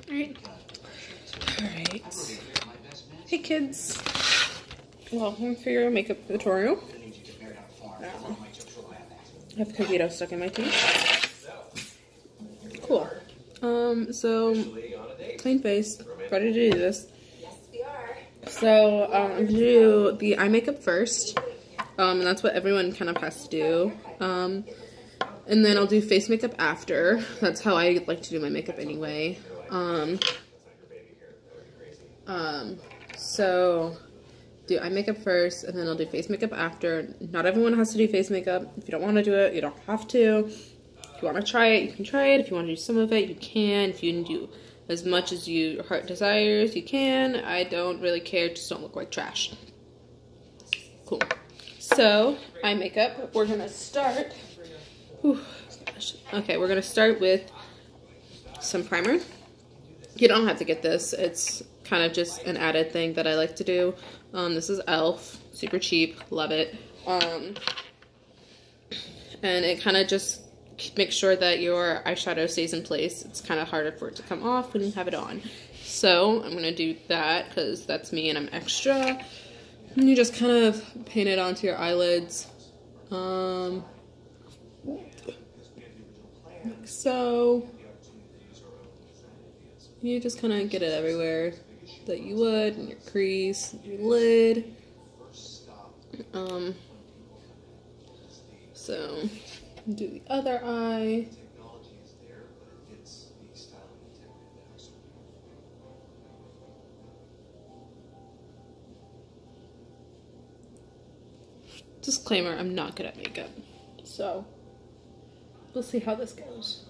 Alright. Alright. Hey kids. Welcome for your makeup tutorial. I have cookie stuck in my teeth. Cool. So clean face, ready to do this. Yes, we are. So I'm gonna do the eye makeup first. And that's what everyone kind of has to do. And then I'll do face makeup after. That's how I like to do my makeup anyway. So do eye makeup first, and then I'll do face makeup after. Not everyone has to do face makeup. If you don't want to do it, you don't have to. If you want to try it, you can try it. If you want to do some of it, you can. If you can do as much as your heart desires, you can. I don't really care. Just don't look like trash. Cool. So, eye makeup. We're going to start. Whew, gosh. Okay, we're going to start with some primer. You don't have to get this. It's kind of just an added thing that I like to do. This is e.l.f. Super cheap. Love it. And it kind of just makes sure that your eyeshadow stays in place. It's kind of harder for it to come off when you have it on. So I'm going to do that because that's me and I'm extra. And you just kind of paint it onto your eyelids. Like so. You just kind of get it everywhere that you would, in your crease, your lid. So do the other eye. Disclaimer, I'm not good at makeup, so we'll see how this goes.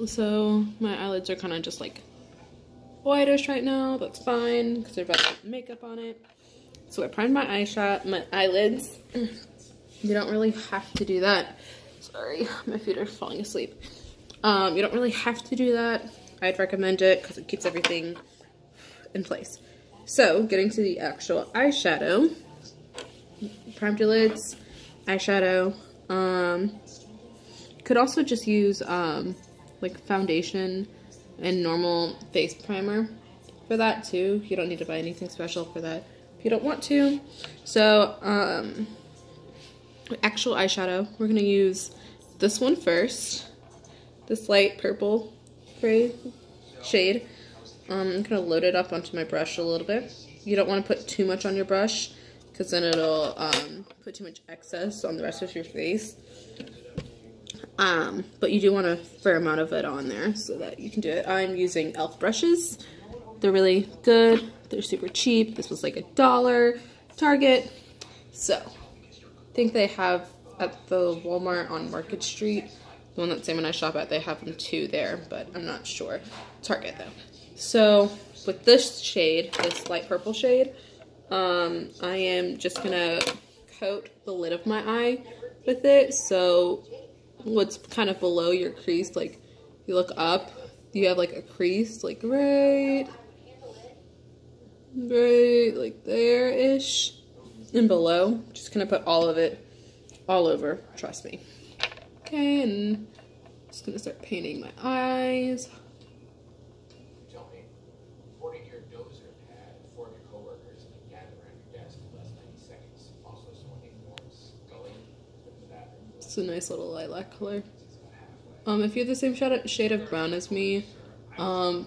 So my eyelids are kind of just like whitish right now. That's fine because they're about to put makeup on it. So I primed my eyelids. You don't really have to do that. Sorry, my feet are falling asleep. You don't really have to do that. I'd recommend it because it keeps everything in place. So getting to the actual eyeshadow. Primed your lids, eyeshadow. Could also just use like foundation and normal face primer for that too. You don't need to buy anything special for that if you don't want to. So actual eyeshadow, we're gonna use this one first, this light purple gray shade. I'm gonna load it up onto my brush a little bit. You don't want to put too much on your brush because then it'll put too much excess on the rest of your face. But you do want a fair amount of it on there so that you can do it. I'm using e.l.f. brushes. They're really good. They're super cheap. This was like $1 Target. So, I think they have at the Walmart on Market Street, the one that Sam and I shop at, they have them too there, but I'm not sure. Target though. So, with this shade, this light purple shade, I am just gonna coat the lid of my eye with it. So what's kind of below your crease, like you look up, you have like a crease like right like there-ish, and below, just gonna put all of it all over, trust me. Okay, and just gonna start painting my eyes. It's a nice little lilac color. If you have the same shade of brown as me, I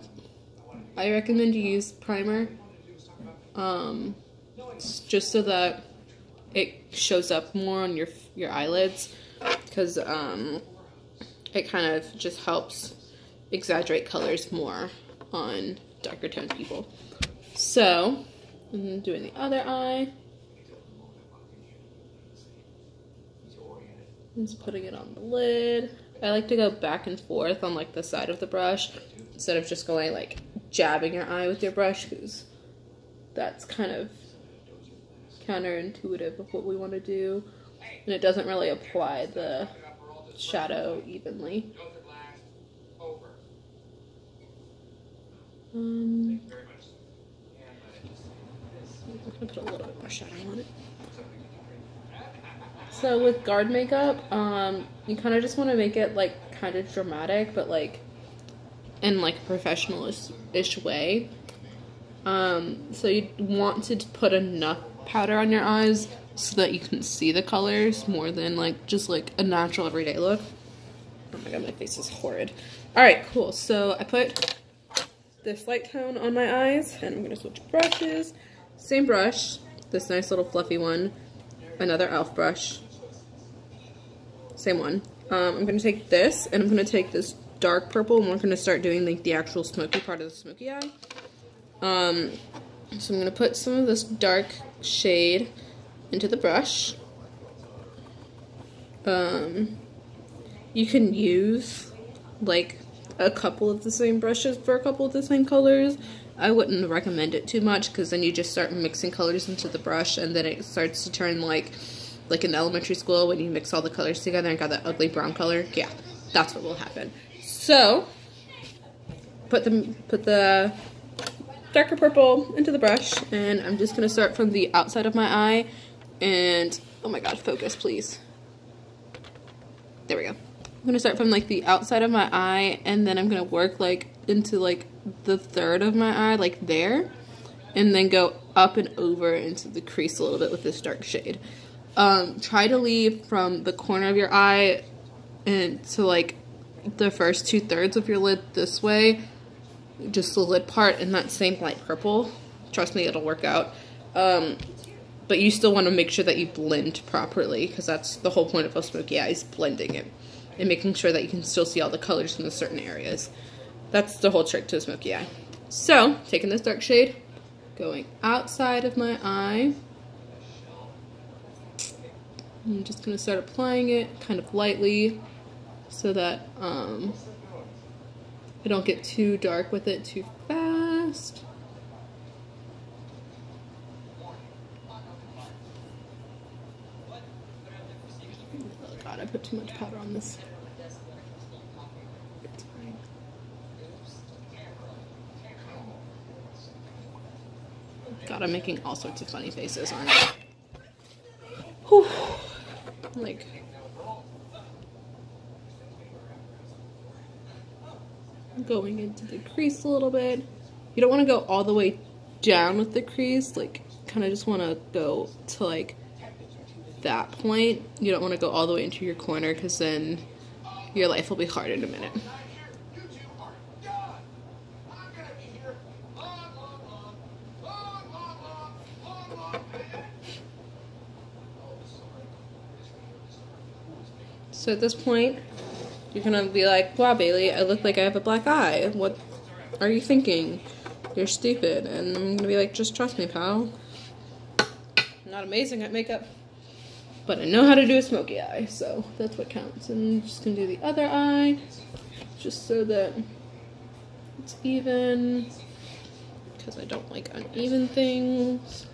recommend you use primer, just so that it shows up more on your eyelids, because it kind of just helps exaggerate colors more on darker toned people. So I'm doing the other eye. Just putting it on the lid. I like to go back and forth on like the side of the brush instead of just going like jabbing your eye with your brush, because that's kind of counterintuitive of what we want to do, and it doesn't really apply the shadow evenly. I'm gonna put a little bit more shadow on it. So with guard makeup, you kind of just want to make it like kind of dramatic, but like in like a professional-ish way. So you want to put enough powder on your eyes so that you can see the colors more than like just like a natural everyday look. Oh my god, my face is horrid. Alright, cool. So I put this light tone on my eyes and I'm going to switch brushes. Same brush, this nice little fluffy one. Another e.l.f. brush. Same one. I'm going to take this and I'm going to take this dark purple and we're going to start doing like the actual smoky part of the smoky eye. So I'm going to put some of this dark shade into the brush. You can use like a couple of the same brushes for a couple of the same colors. I wouldn't recommend it too much because then you just start mixing colors into the brush and then it starts to turn like in elementary school when you mix all the colors together and got that ugly brown color. Yeah, that's what will happen. So put the darker purple into the brush and I'm just gonna start from the outside of my eye and oh my god, focus please. There we go. I'm gonna start from like the outside of my eye and then I'm gonna work like into like the third of my eye, like there, and then go up and over into the crease a little bit with this dark shade. Try to leave from the corner of your eye and to like the first 2/3 of your lid this way, just the lid part in that same light purple. Trust me, it'll work out. But you still want to make sure that you blend properly because that's the whole point of a smoky eye, is blending it and making sure that you can still see all the colors in the certain areas. That's the whole trick to a smoky eye. So, taking this dark shade, going outside of my eye. I'm just going to start applying it kind of lightly so that I don't get too dark with it too fast. Oh god, I put too much powder on this. It's fine. God, I'm making all sorts of funny faces, aren't I? Whew. Like, going into the crease a little bit. You don't want to go all the way down with the crease, like kind of just want to go to like that point. You don't want to go all the way into your corner because then your life will be hard in a minute. So at this point, you're gonna be like, wow, Bailey, I look like I have a black eye. What are you thinking? You're stupid. And I'm gonna be like, just trust me, pal. I'm not amazing at makeup, but I know how to do a smoky eye, so that's what counts. And I'm just gonna do the other eye, just so that it's even, because I don't like uneven things.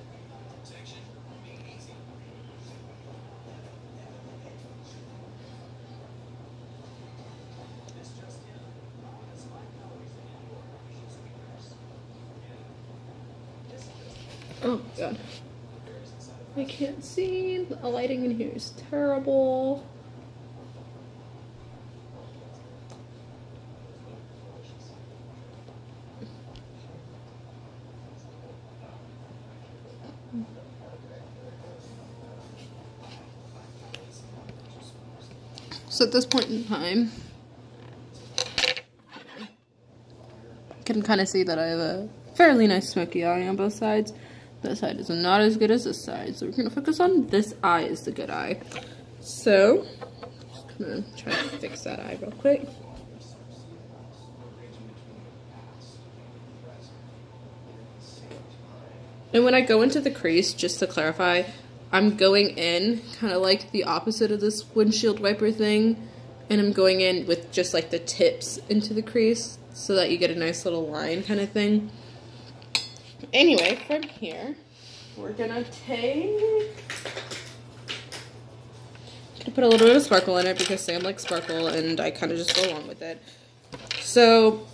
Oh god, I can't see. The lighting in here is terrible. So at this point in time, you can kind of see that I have a fairly nice smoky eye on both sides. This side is not as good as this side, so we're going to focus on this eye is the good eye. So, just going to try to fix that eye real quick. And when I go into the crease, just to clarify, I'm going in kind of like the opposite of this windshield wiper thing, and I'm going in with just like the tips into the crease so that you get a nice little line kind of thing. Anyway, from here, we're gonna put a little bit of sparkle in it because Sam likes sparkle and I kind of just go along with it. So,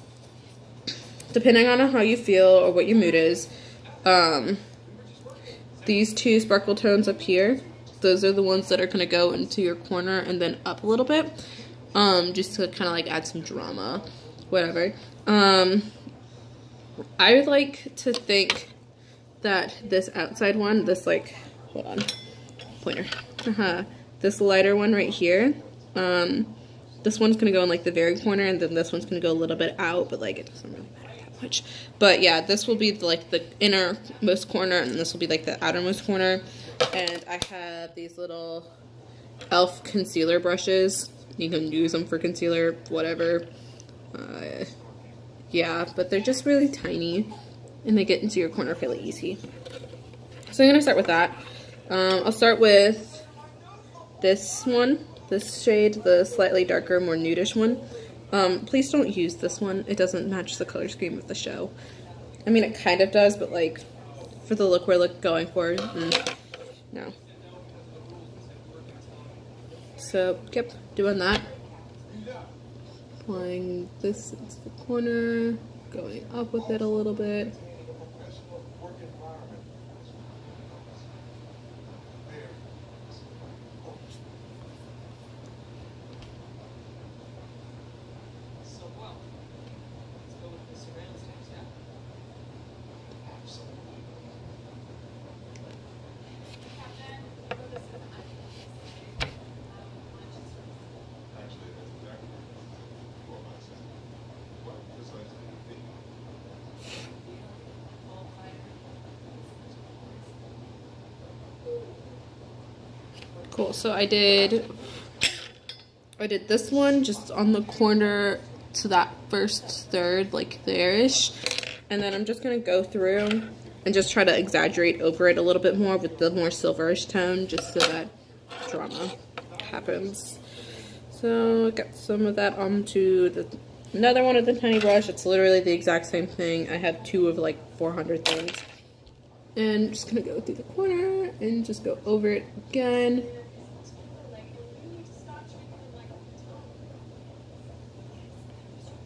depending on how you feel or what your mood is, these two sparkle tones up here those are the ones that are going to go into your corner and then up a little bit, just to kind of like add some drama, whatever. I would like to think that this outside one, this like, hold on, pointer, this lighter one right here, this one's gonna go in like the very corner, and then this one's gonna go a little bit out, but like it doesn't really matter that much. But yeah, this will be like the innermost corner, and this will be like the outermost corner. And I have these little e.l.f. concealer brushes. You can use them for concealer, whatever. Yeah, but they're just really tiny, and they get into your corner fairly easy. So I'm gonna start with that. I'll start with this one, this shade, the slightly darker, more nudish one. Please don't use this one. It doesn't match the color scheme of the show. I mean, it kind of does, but like, for the look we're going for, no. So, kept doing that. Applying this into the corner, going up with it a little bit. Cool, so I did this one just on the corner to that first third, like there-ish. And then I'm just gonna go through and just try to exaggerate over it a little bit more with the more silverish tone, just so that drama happens. So I got some of that onto another one of the tiny brush. It's literally the exact same thing. I have two of like 400 things. And I'm just gonna go through the corner and just go over it again.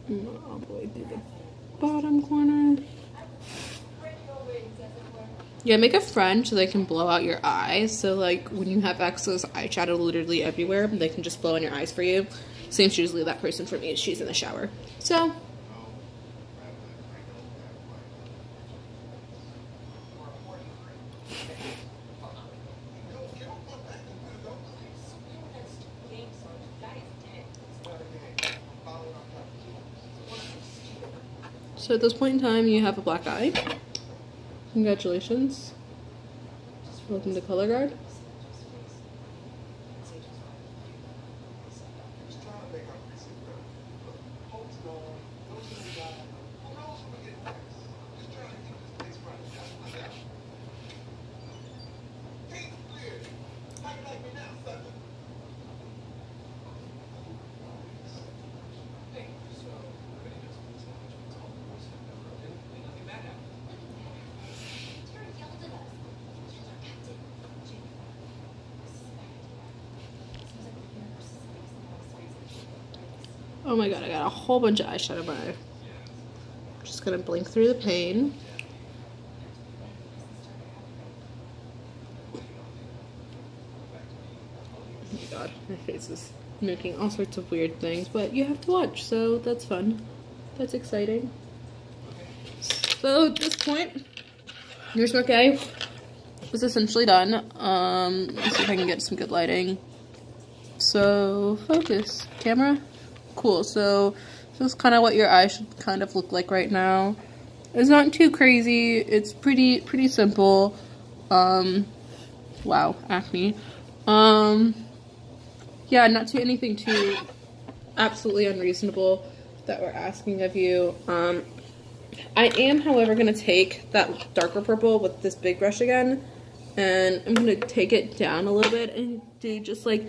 All the way through the bottom corner. Yeah, make a friend so they can blow out your eyes. So like when you have excess eyeshadow literally everywhere, they can just blow in your eyes for you. Seems usually that person for me is she's in the shower. So at this point in time, you have a black eye. Congratulations. Welcome to Color Guard. Oh my god, I got a whole bunch of eyeshadow in my eye. I'm just gonna blink through the pain. Oh my god, my face is making all sorts of weird things, but you have to watch, so that's fun. That's exciting. So at this point, your smoky eye is essentially done. Let's see if I can get some good lighting. So focus, camera. Cool, so this is kind of what your eye should kind of look like right now. It's not too crazy, it's pretty simple. Wow, acne. Yeah, not anything too absolutely unreasonable that we're asking of you. I am, however, going to take that darker purple with this big brush again, and I'm going to take it down a little bit and do just like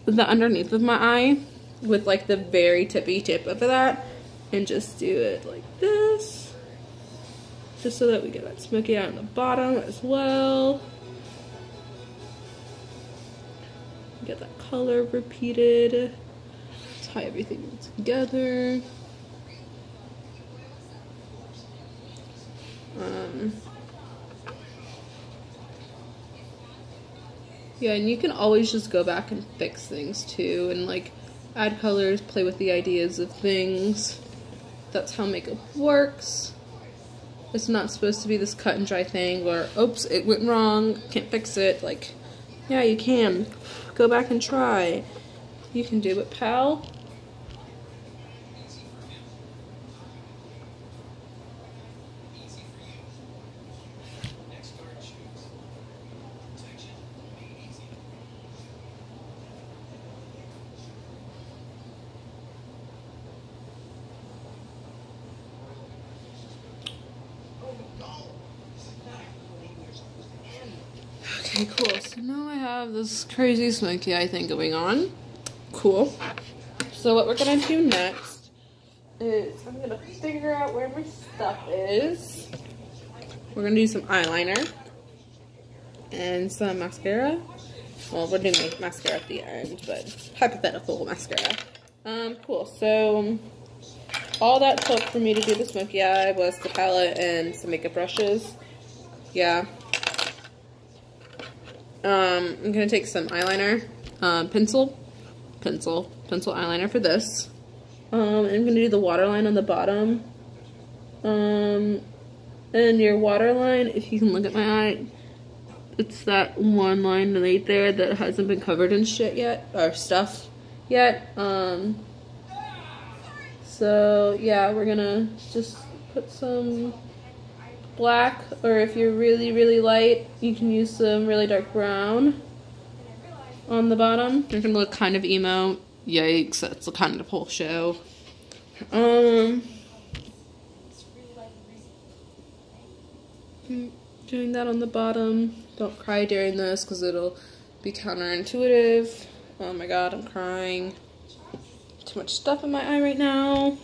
the underneath of my eye with like the very tippy tip of that, and just do it like this, just so that we get that smoky eye on the bottom as well. Get that color repeated, tie everything together. Yeah, and you can always just go back and fix things too, and like add colors, play with the ideas of things. That's how makeup works. It's not supposed to be this cut and dry thing where, oops, it went wrong, can't fix it. Like, yeah, you can. Go back and try. You can do it, pal. Okay, cool. So now I have this crazy smoky eye thing going on. Cool. So what we're gonna do next is I'm gonna figure out where my stuff is. We're gonna do some eyeliner and some mascara. Well, we're doing mascara at the end, but hypothetical mascara. Cool. So all that took for me to do the smoky eye was the palette and some makeup brushes. Yeah. I'm gonna take some eyeliner, pencil eyeliner for this. I'm gonna do the waterline on the bottom. And your waterline, if you can look at my eye, it's that one line right there that hasn't been covered in shit yet, or stuff yet. So yeah, we're gonna just put some black, or if you're really light, you can use some really dark brown on the bottom. You're gonna look kind of emo. Yikes, that's kind of the whole show. Doing that on the bottom. Don't cry during this because it'll be counterintuitive. Oh my god, I'm crying. Too much stuff in my eye right now.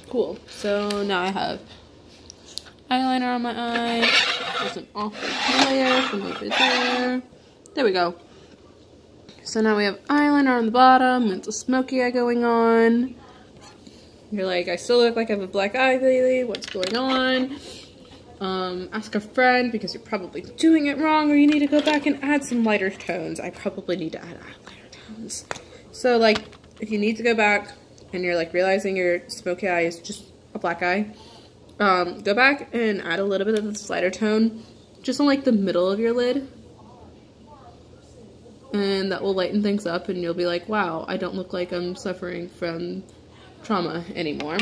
Cool. So now I have eyeliner on my eye. There's an off layer from over there. There we go. So now we have eyeliner on the bottom. It's a smoky eye going on. You're like, I still look like I have a black eye, Bailey. What's going on? Ask a friend because you're probably doing it wrong, or you need to go back and add some lighter tones. I probably need to add lighter tones. So like, if you need to go back and you're like realizing your smoky eye is just a black eye, go back and add a little bit of this lighter tone just on like the middle of your lid, and that will lighten things up, and you'll be like, wow, I don't look like I'm suffering from trauma anymore.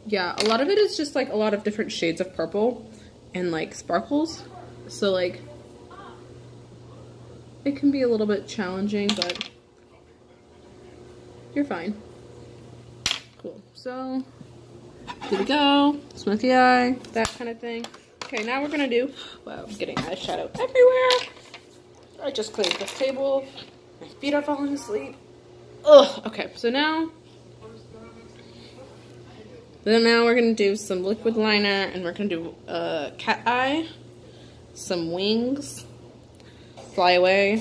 Yeah, a lot of it is just like a lot of different shades of purple and like sparkles, so like it can be a little bit challenging, but you're fine. Cool. So, good to go. Smoky eye, that kind of thing. Okay, now we're gonna do, wow, I'm getting eyeshadow everywhere. I just cleared this table. My feet are falling asleep. Ugh, okay, so now we're gonna do some liquid liner, and we're gonna do cat eye, some wings, fly away.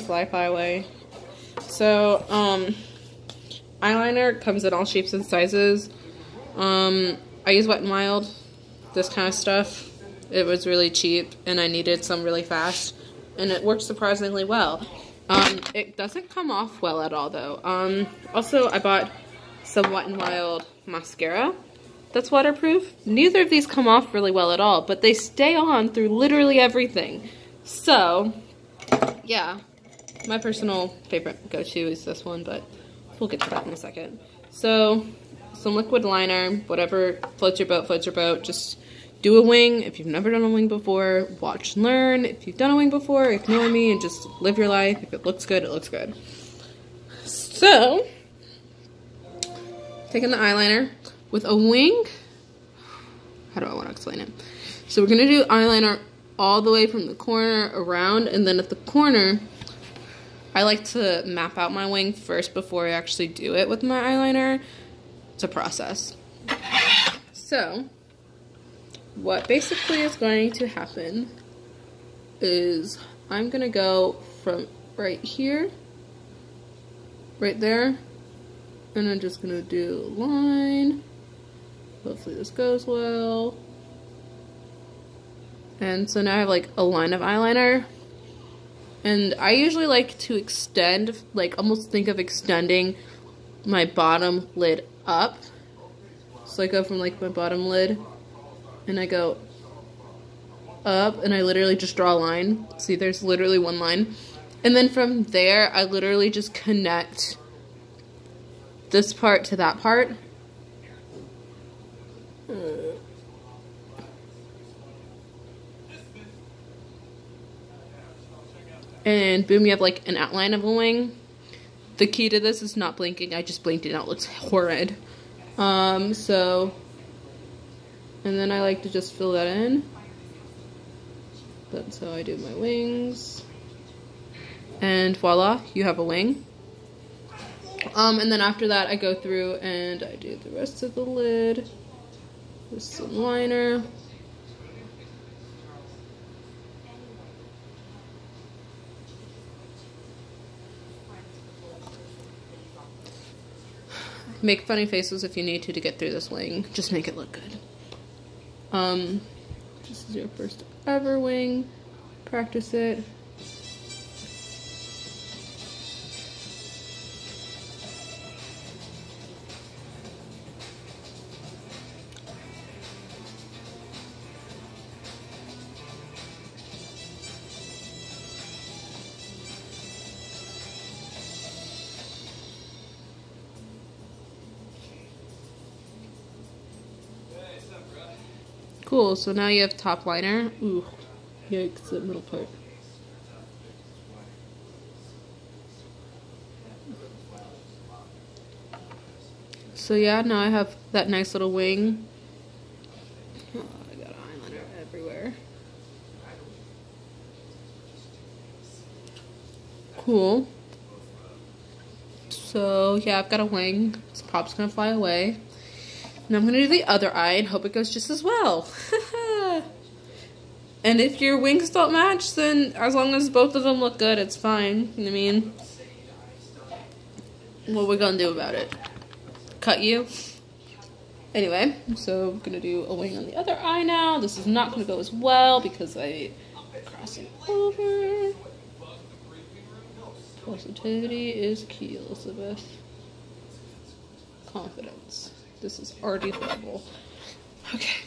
So, eyeliner comes in all shapes and sizes. I use Wet n Wild, this kind of stuff. It was really cheap, and I needed some really fast, and it worked surprisingly well. It doesn't come off well at all, though. Also, I bought some Wet n Wild mascara that's waterproof. Neither of these come off really well at all, but they stay on through literally everything. So, yeah, my personal favorite go-to is this one, but we'll get to that in a second. So, some liquid liner, whatever floats your boat. Just do a wing. If you've never done a wing before, watch and learn. If you've done a wing before, ignore me and just live your life. If it looks good, it looks good. So, taking the eyeliner with a wing. How do I want to explain it? So we're going to do eyeliner all the way from the corner around, and then at the corner, I like to map out my wing first before I actually do it with my eyeliner. It's a process. So, what basically is going to happen is I'm going to go from right here, right there, And I'm just gonna do a line. Hopefully this goes well. And so now I have like a line of eyeliner. And I usually like to extend, like almost think of extending my bottom lid up. So I go from like my bottom lid and I go up and I literally just draw a line. See, there's literally one line. And then from there, I literally just connect this part to that part. And boom, you have like an outline of a wing. The key to this is not blinking. I just blinked and now it looks horrid. And then I like to just fill that in. That's how I do my wings. And voila, you have a wing. And then after that, I go through and I do the rest of the lid with some liner. Make funny faces if you need to get through this wing. Just make it look good. This is your first ever wing. Practice it. Cool, so now you have top liner. Ooh, yikes, that middle part. So yeah, now I have that nice little wing. Oh, I got eyeliner everywhere. Cool. So yeah, I've got a wing. This pop's gonna fly away. Now I'm gonna do the other eye and hope it goes just as well. And if your wings don't match, then as long as both of them look good, it's fine. I mean, what are we gonna do about it? Cut you? Anyway, so I'm gonna do a wing on the other eye now. This is not gonna go as well because I cross it over. Positivity is key, Elizabeth. Confidence. This is already horrible. Okay.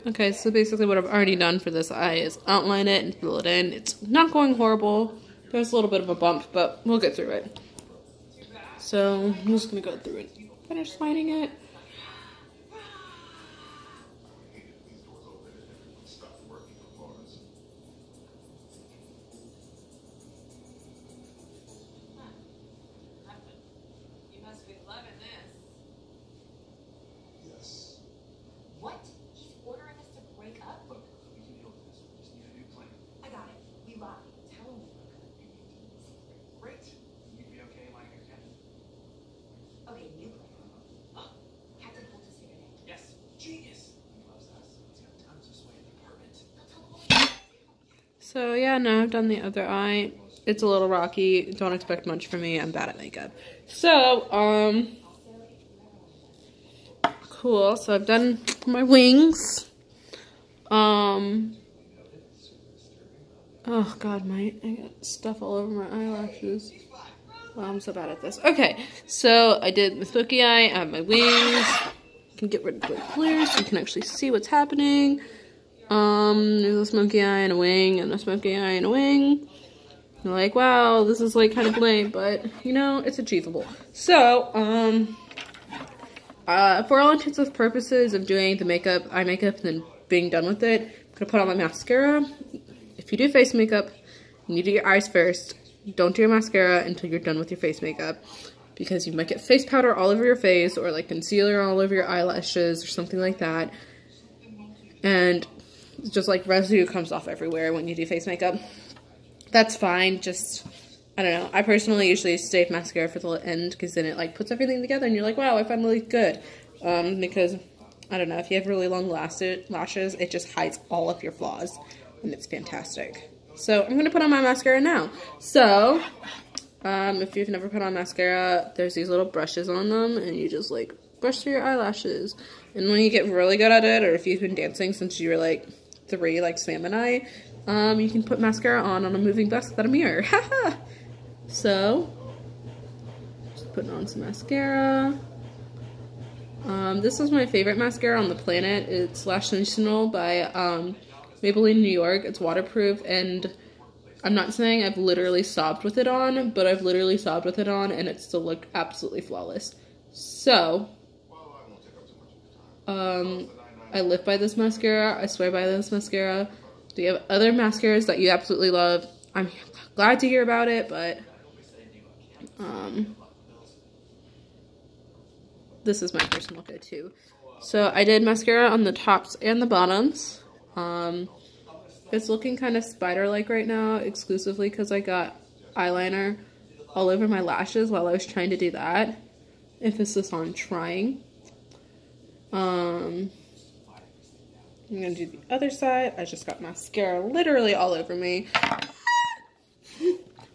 Okay, so basically what I've already done for this eye is outline it and fill it in. It's not going horrible. There's a little bit of a bump, but we'll get through it. So I'm just gonna go through and finish lining it. So yeah, now I've done the other eye. It's a little rocky. Don't expect much from me. I'm bad at makeup. So, cool. So I've done my wings. Oh god, I got stuff all over my eyelashes. Wow, I'm so bad at this. Okay, so I did the smoky eye. I have my wings. You can get rid of the glare so you can actually see what's happening. There's a smoky eye and a wing, and a smoky eye and a wing. You're like, wow, this is like kind of lame, but you know, it's achievable. So, for all intents and purposes of doing the makeup, eye makeup, and then being done with it, I'm gonna put on my mascara. If you do face makeup, you need to do your eyes first. Don't do your mascara until you're done with your face makeup, because you might get face powder all over your face or like concealer all over your eyelashes or something like that. And just like residue comes off everywhere when you do face makeup. That's fine, just, I don't know. I personally usually save mascara for the end because then it like puts everything together and you're like, wow, I finally look good. Because, I don't know, if you have really long lashes, it just hides all of your flaws and it's fantastic. So I'm going to put on my mascara now. So, if you've never put on mascara, there's these little brushes on them and you just like brush through your eyelashes. And when you get really good at it, or if you've been dancing since you were like 3, like Sam and I, you can put mascara on a moving bus without a mirror. Haha! So, just putting on some mascara. This is my favorite mascara on the planet. It's Lash Sensational by Maybelline New York. It's waterproof, and I'm not saying I've literally sobbed with it on, but I've literally sobbed with it on, and it still looked absolutely flawless. So, I live by this mascara. I swear by this mascara. Do you have other mascaras that you absolutely love? I'm glad to hear about it, but this is my personal go-to. So I did mascara on the tops and the bottoms. It's looking kind of spider-like right now, exclusively because I got eyeliner all over my lashes while I was trying to do that. Emphasis on trying. I'm gonna do the other side. I just got mascara literally all over me.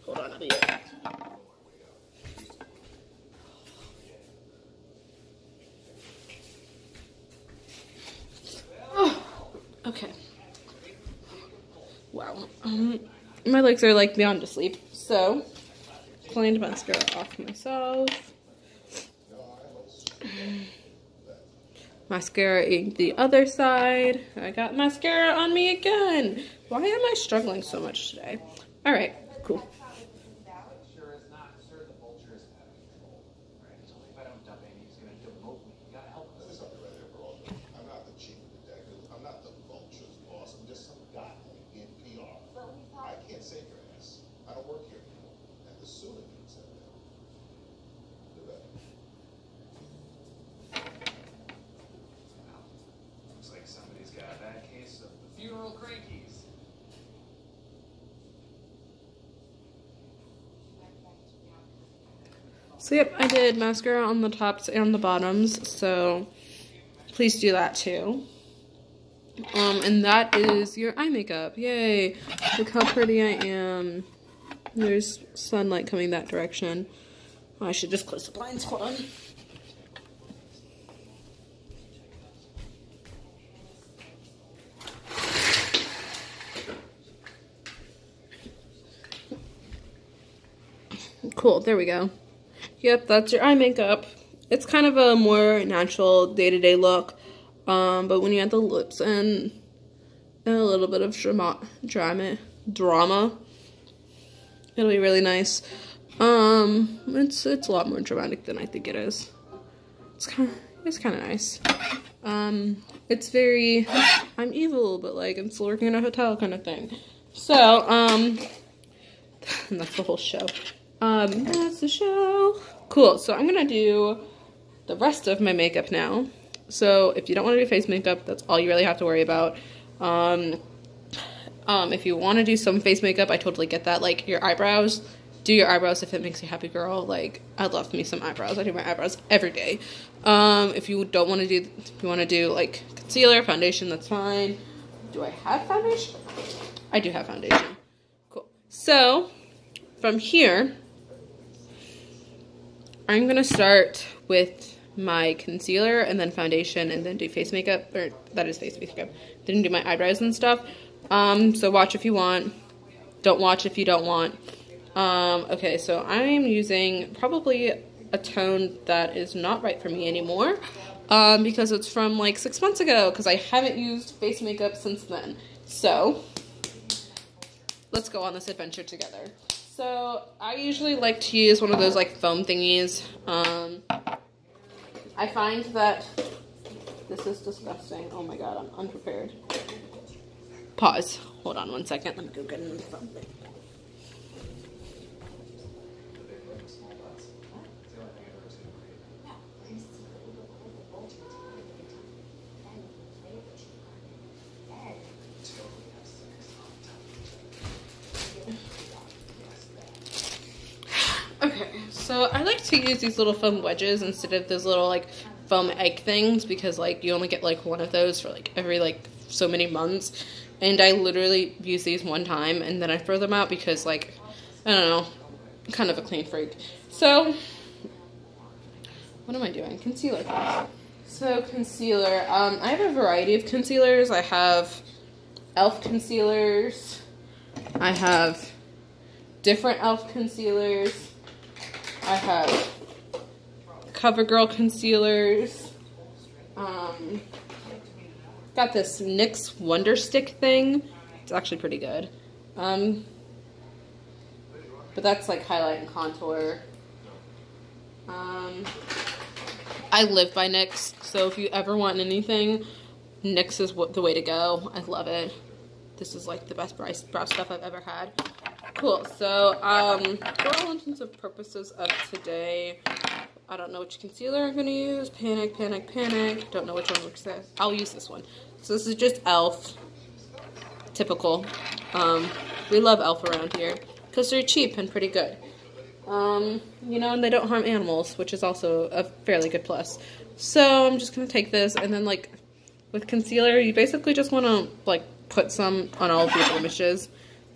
Hold on, I'll be right back. Oh, okay. Wow. My legs are like beyond to sleep. So, cleaned mascara off myself. Mascara in the other side. I got mascara on me again. Why am I struggling so much today? Alright, cool. So yep, I did mascara on the tops and the bottoms, so please do that too. And that is your eye makeup. Yay! Look how pretty I am. There's sunlight coming that direction. Oh, I should just close the blinds. Hold on. Cool, there we go. Yep, that's your eye makeup. It's kind of a more natural day-to-day look, but when you add the lips and a little bit of drama, it'll be really nice. It's a lot more dramatic than I think it is. It's kind of nice. It's very, I'm evil, but like I'm still working in a hotel kind of thing. So, and that's the whole show. That's the show. Cool, so I'm gonna do the rest of my makeup now. So if you don't want to do face makeup, that's all you really have to worry about. If you want to do some face makeup, I totally get that. Like your eyebrows, do your eyebrows if it makes you happy, girl. Like I love me some eyebrows. I do my eyebrows every day. If you don't want to do, if you want to do like concealer, foundation, that's fine. Do I have foundation? I do have foundation. Cool. So from here, I'm going to start with my concealer and then foundation and then do face makeup, or that is face makeup. Then do my eyebrows and stuff. So watch if you want. Don't watch if you don't want. Okay, so I'm using probably a tone that is not right for me anymore because it's from like 6 months ago because I haven't used face makeup since then. So let's go on this adventure together. So I usually like to use one of those like foam thingies. I find that this is disgusting. Oh my god, I'm unprepared. pause. Hold on one second. Let me go get another phone. Okay, so I like to use these little foam wedges instead of those little like foam egg things, because like you only get like one of those for like every like so many months, and I literally use these one time and then I throw them out because like, I don't know, I'm kind of a clean freak. So what am I doing? Concealer. So concealer, I have a variety of concealers. I have e.l.f. concealers, I have different e.l.f. concealers, I have CoverGirl concealers. Got this NYX Wonder Stick thing. It's actually pretty good. But that's like highlight and contour. I live by NYX, so if you ever want anything, NYX is the way to go. I love it. This is like the best brow stuff I've ever had. Cool, so for all intents and purposes of today, I don't know which concealer I'm going to use. Panic. Don't know which one looks this. I'll use this one. So this is just e.l.f. Typical. We love e.l.f. around here because they're cheap and pretty good. You know, and they don't harm animals, which is also a fairly good plus. So I'm just going to take this, and then like with concealer, you basically just want to like put some on all of your blemishes.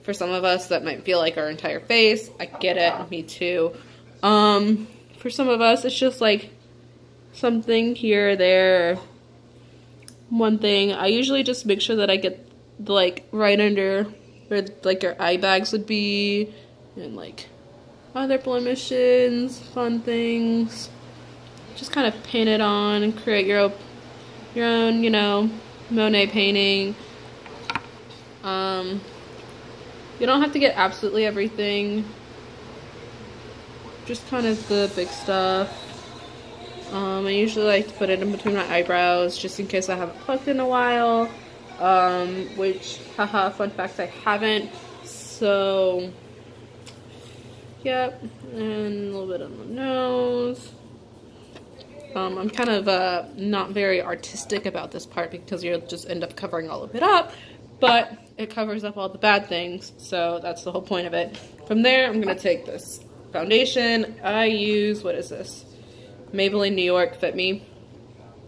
For some of us, that might feel like our entire face. I get it. Me too. For some of us, it's just like something here or there. One thing. I usually just make sure that I get like right under where like your eye bags would be, and like other blemishes, fun things. Just kind of paint it on and create your own, you know, Monet painting. You don't have to get absolutely everything. Just kind of the big stuff. I usually like to put it in between my eyebrows just in case I haven't plucked in a while. Which, haha, fun fact, I haven't. So, yep. And a little bit on the nose. I'm kind of not very artistic about this part because you'll just end up covering all of it up. But it covers up all the bad things, so that's the whole point of it. From there, I'm going to take this foundation. I use, what is this? Maybelline New York Fit Me.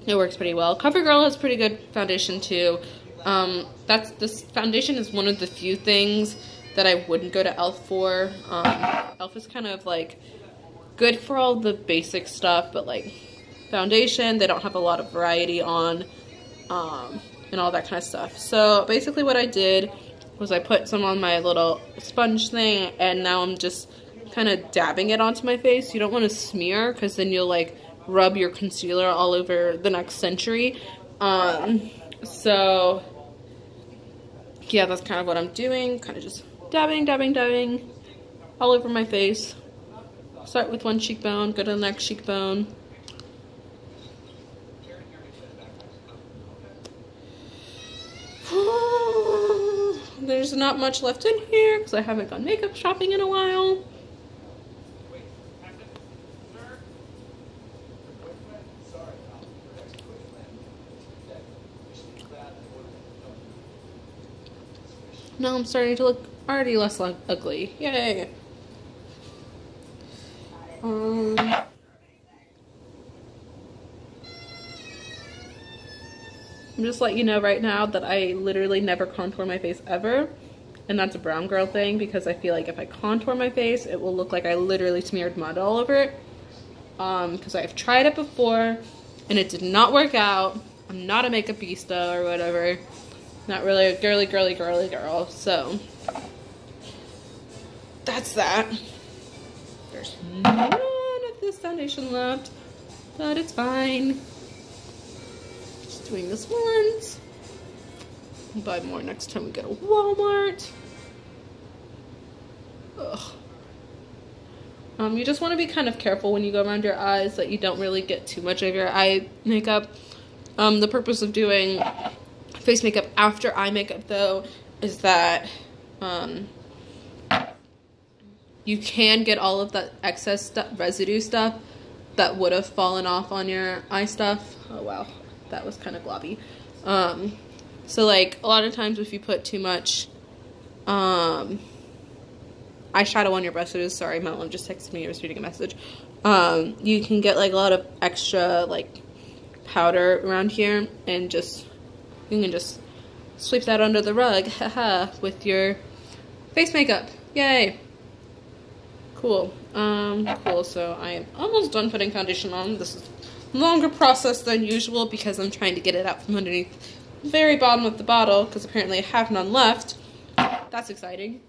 It works pretty well. CoverGirl has pretty good foundation too. This foundation is one of the few things that I wouldn't go to e.l.f. for. e.l.f. is kind of like good for all the basic stuff, but like foundation, they don't have a lot of variety on. And all that kind of stuff. So basically what I did was I put some on my little sponge thing, and now I'm just kind of dabbing it onto my face. You don't want to smear because then you'll like rub your concealer all over the next century. So yeah, that's kind of what I'm doing. Kind of just dabbing all over my face. Start with one cheekbone, go to the next cheekbone. There's not much left in here because I haven't gone makeup shopping in a while. Now I'm starting to look already less ugly. Yay! I'm just letting you know right now that I literally never contour my face ever. And that's a brown girl thing because I feel like if I contour my face, it will look like I literally smeared mud all over it. Because I've tried it before and it did not work out. I'm not a makeupista or whatever. Not really a girly girl. So that's that. There's none of this foundation left, but it's fine. Just doing this once. I'll buy more next time we go to Walmart. Ugh. You just want to be kind of careful when you go around your eyes that you don't really get too much of your eye makeup. The purpose of doing face makeup after eye makeup though is that you can get all of that excess residue stuff that would have fallen off on your eye stuff. Oh wow, that was kind of globby. So like a lot of times if you put too much eyeshadow on your brushes, sorry, my mom just texted me, I was reading a message. You can get like a lot of extra like powder around here, and you can just sweep that under the rug, haha, with your face makeup. Yay! Cool. Cool. So I am almost done putting foundation on. This is a longer process than usual because I'm trying to get it out from underneath the very bottom of the bottle because apparently I have none left. That's exciting.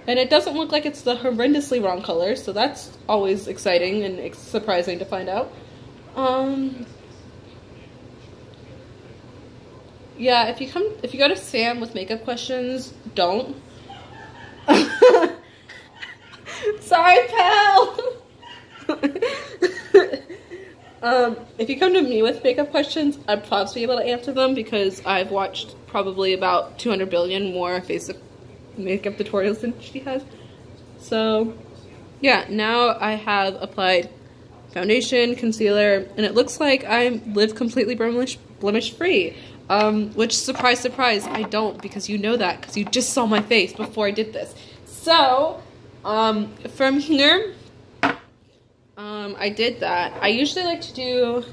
And it doesn't look like it's the horrendously wrong color, so that's always exciting and surprising to find out. Yeah, if you go to Sam with makeup questions, don't. Sorry, pal. If you come to me with makeup questions, I'd probably be able to answer them because I've watched probably about 200 billion more face makeup tutorials than she has. So, yeah, now I have applied foundation, concealer, and it looks like I live completely blemish free. Which, surprise, surprise, I don't, because you know that, because you just saw my face before I did this. So, from here, I did that. I usually like to do,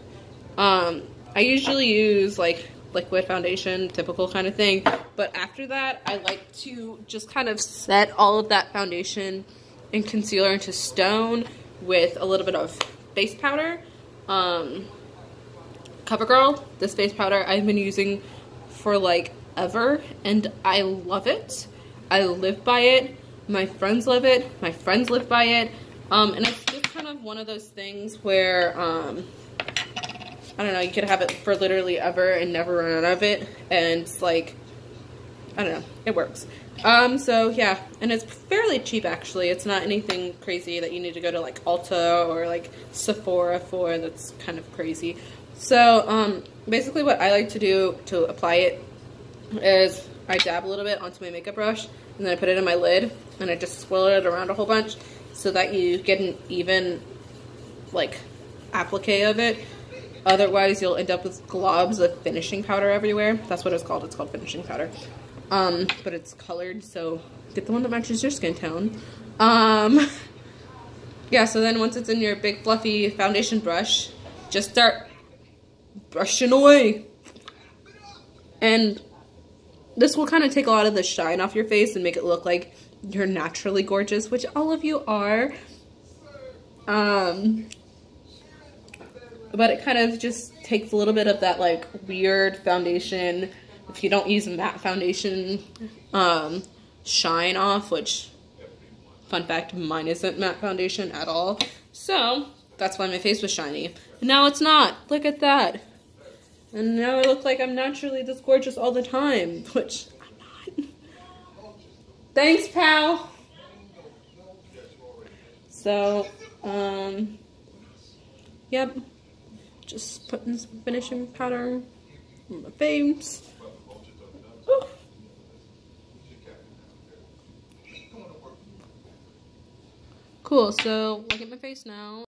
I usually use, like, liquid foundation, typical kind of thing, but after that, I like to just kind of set all of that foundation and concealer into stone with a little bit of face powder. CoverGirl, this face powder I've been using for like ever, and I love it. I live by it. My friends love it. My friends live by it. And it's just kind of one of those things where, I don't know, you could have it for literally ever and never run out of it. And it's like, I don't know, it works. So yeah, and it's fairly cheap actually. It's not anything crazy that you need to go to like Ulta or like Sephora for. That's kind of crazy. So, basically what I like to do to apply it is I dab a little bit onto my makeup brush and then I put it in my lid and I just swirl it around a whole bunch so that you get an even, like, applique of it. Otherwise, you'll end up with globs of finishing powder everywhere. That's what it's called. It's called finishing powder. But it's colored, so get the one that matches your skin tone. Yeah, so then once it's in your big fluffy foundation brush, just start brushing away. And this will kind of take a lot of the shine off your face and make it look like you're naturally gorgeous, which all of you are. But it kind of just takes a little bit of that like weird foundation, if you don't use matte foundation, shine off, which, fun fact, mine isn't matte foundation at all. So that's why my face was shiny. And now it's not. Look at that. And now I look like I'm naturally this gorgeous all the time, which I'm not. Thanks, pal. So, yep. Just putting some finishing powder on my face. Ooh. Cool, so look at my face now.